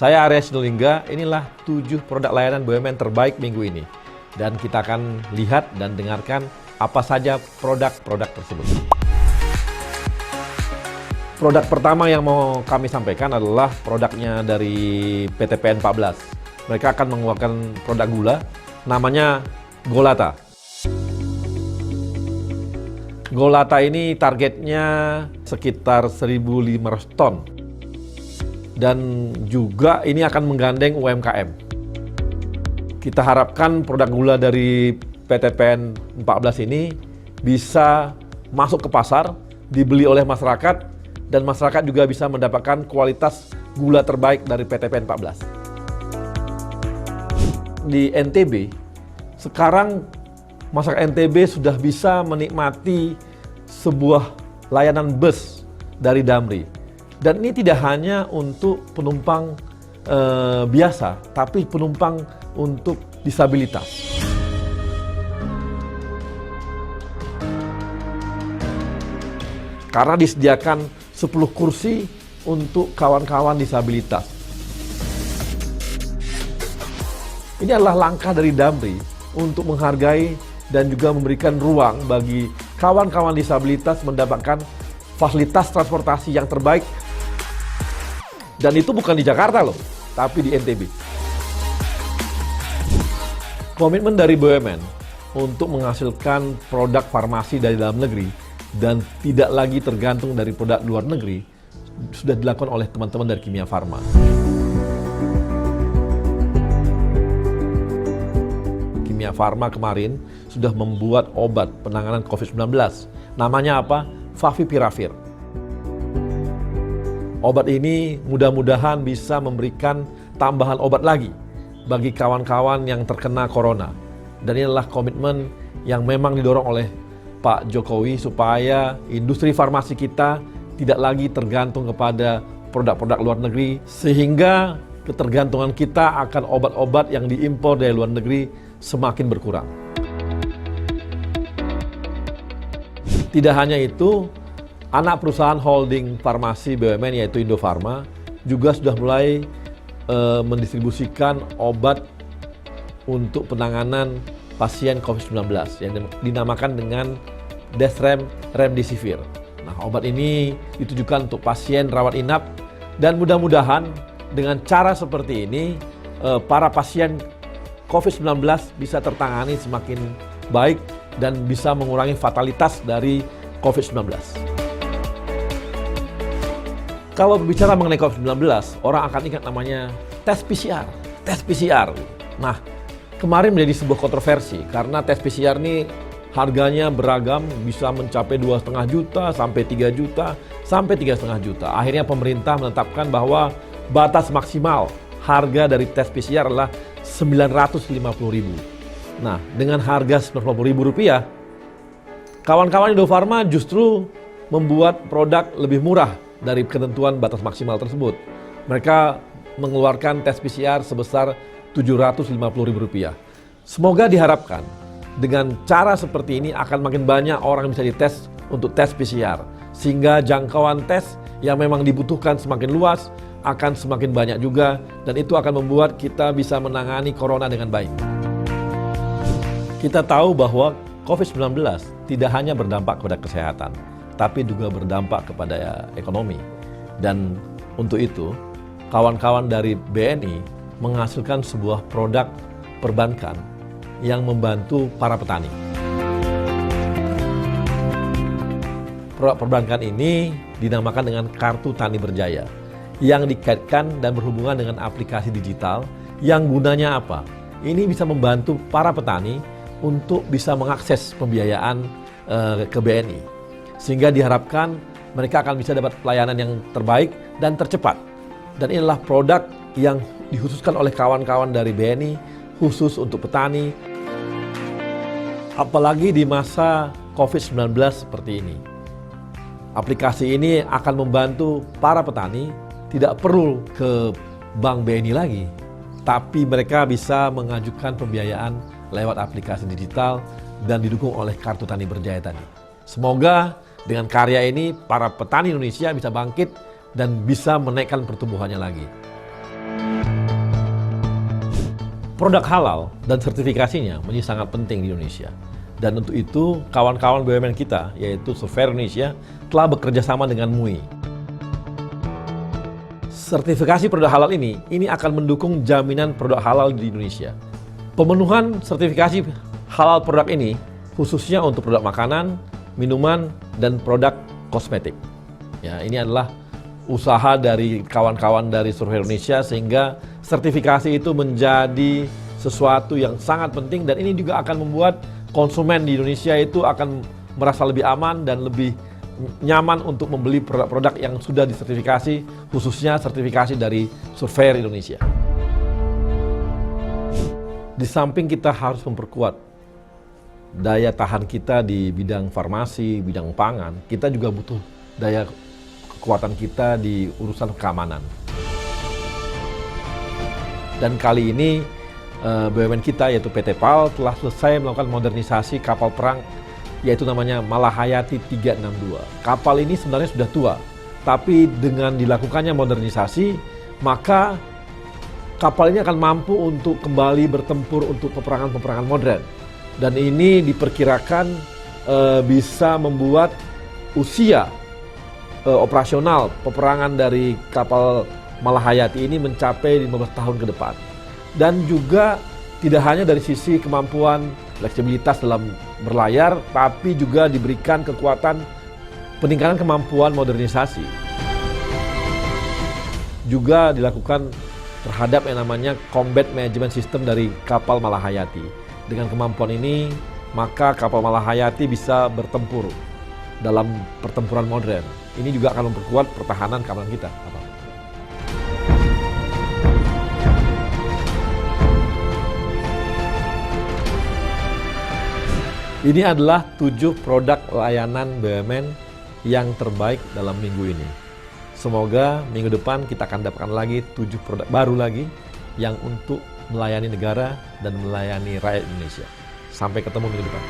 Saya Arya Sinulinga, inilah 7 produk layanan BUMN terbaik minggu ini. Dan kita akan lihat dan dengarkan apa saja produk-produk tersebut. Produk pertama yang mau kami sampaikan adalah produknya dari PTPN 14. Mereka akan mengeluarkan produk gula, namanya Golata. Golata ini targetnya sekitar 1.500 ton. Dan juga ini akan menggandeng UMKM. Kita harapkan produk gula dari PTPN 14 ini bisa masuk ke pasar, dibeli oleh masyarakat, dan masyarakat juga bisa mendapatkan kualitas gula terbaik dari PTPN 14. Di NTB, sekarang masyarakat NTB sudah bisa menikmati sebuah layanan bus dari Damri. Dan ini tidak hanya untuk penumpang biasa, tapi penumpang untuk disabilitas. Karena disediakan 10 kursi untuk kawan-kawan disabilitas. Ini adalah langkah dari Damri untuk menghargai dan juga memberikan ruang bagi kawan-kawan disabilitas mendapatkan fasilitas transportasi yang terbaik. Dan itu bukan di Jakarta loh, tapi di NTB. Komitmen dari BUMN untuk menghasilkan produk farmasi dari dalam negeri dan tidak lagi tergantung dari produk luar negeri sudah dilakukan oleh teman-teman dari Kimia Farma. Kimia Farma kemarin sudah membuat obat penanganan COVID-19. Namanya apa? Favipiravir. Obat ini mudah-mudahan bisa memberikan tambahan obat lagi bagi kawan-kawan yang terkena corona. Dan ini adalah komitmen yang memang didorong oleh Pak Jokowi supaya industri farmasi kita tidak lagi tergantung kepada produk-produk luar negeri, sehingga ketergantungan kita akan obat-obat yang diimpor dari luar negeri semakin berkurang. Tidak hanya itu, anak perusahaan holding farmasi BUMN yaitu Indofarma juga sudah mulai mendistribusikan obat untuk penanganan pasien COVID-19 yang dinamakan dengan Desrem Remdesivir. Nah, obat ini ditujukan untuk pasien rawat inap dan mudah-mudahan dengan cara seperti ini para pasien COVID-19 bisa tertangani semakin baik dan bisa mengurangi fatalitas dari COVID-19. Kalau berbicara mengenai COVID-19, orang akan ingat namanya tes PCR. Tes PCR. Nah, kemarin menjadi sebuah kontroversi karena tes PCR ini harganya beragam, bisa mencapai 2,5 juta, sampai 3 juta, sampai 3,5 juta. Akhirnya pemerintah menetapkan bahwa batas maksimal harga dari tes PCR adalah Rp950.000. Nah, dengan harga Rp90.000, kawan-kawan Indofarma justru membuat produk lebih murah dari ketentuan batas maksimal tersebut. Mereka mengeluarkan tes PCR sebesar Rp750.000. Semoga diharapkan dengan cara seperti ini akan makin banyak orang yang bisa dites untuk tes PCR. Sehingga jangkauan tes yang memang dibutuhkan semakin luas akan semakin banyak juga. Dan itu akan membuat kita bisa menangani corona dengan baik. Kita tahu bahwa COVID-19 tidak hanya berdampak kepada kesehatan, tapi juga berdampak kepada ekonomi. Dan untuk itu, kawan-kawan dari BNI menghasilkan sebuah produk perbankan yang membantu para petani. Produk perbankan ini dinamakan dengan Kartu Tani Berjaya, yang dikaitkan dan berhubungan dengan aplikasi digital yang gunanya apa? Ini bisa membantu para petani untuk bisa mengakses pembiayaan ke BNI. Sehingga diharapkan mereka akan bisa dapat pelayanan yang terbaik dan tercepat. Dan inilah produk yang dikhususkan oleh kawan-kawan dari BNI khusus untuk petani. Apalagi di masa COVID-19 seperti ini. Aplikasi ini akan membantu para petani tidak perlu ke Bank BNI lagi, tapi mereka bisa mengajukan pembiayaan lewat aplikasi digital dan didukung oleh Kartu Tani Berjaya tadi. Semoga dengan karya ini para petani Indonesia bisa bangkit dan bisa menaikkan pertumbuhannya lagi. produk halal dan sertifikasinya menjadi sangat penting di Indonesia. Dan untuk itu, kawan-kawan BUMN kita, yaitu Surveyor Indonesia, telah bekerja sama dengan MUI. Sertifikasi produk halal ini akan mendukung jaminan produk halal di Indonesia. Pemenuhan sertifikasi halal produk ini khususnya untuk produk makanan, minuman, dan produk kosmetik. Ya, ini adalah usaha dari kawan-kawan dari Surveyor Indonesia sehingga sertifikasi itu menjadi sesuatu yang sangat penting dan ini juga akan membuat konsumen di Indonesia itu akan merasa lebih aman dan lebih nyaman untuk membeli produk-produk yang sudah disertifikasi, khususnya sertifikasi dari Surveyor Indonesia. Di samping kita harus memperkuat daya tahan kita di bidang farmasi, bidang pangan, kita juga butuh daya kekuatan kita di urusan keamanan. Dan kali ini BUMN kita yaitu PT PAL telah selesai melakukan modernisasi kapal perang yaitu namanya Malahayati 362. Kapal ini sebenarnya sudah tua, tapi dengan dilakukannya modernisasi maka kapal ini akan mampu untuk kembali bertempur untuk peperangan-peperangan modern. Dan ini diperkirakan bisa membuat usia operasional peperangan dari kapal Malahayati ini mencapai 15 tahun ke depan. Dan juga tidak hanya dari sisi kemampuan fleksibilitas dalam berlayar, tapi juga diberikan kekuatan peningkatan kemampuan modernisasi. Juga dilakukan terhadap yang namanya Combat Management System dari kapal Malahayati. Dengan kemampuan ini, maka kapal Malahayati bisa bertempur dalam pertempuran modern. Ini juga akan memperkuat pertahanan keamanan kita. Ini adalah 7 produk layanan BUMN yang terbaik dalam minggu ini. Semoga minggu depan kita akan dapatkan lagi 7 produk baru lagi yang untuk melayani negara dan melayani rakyat Indonesia. Sampai ketemu minggu depan.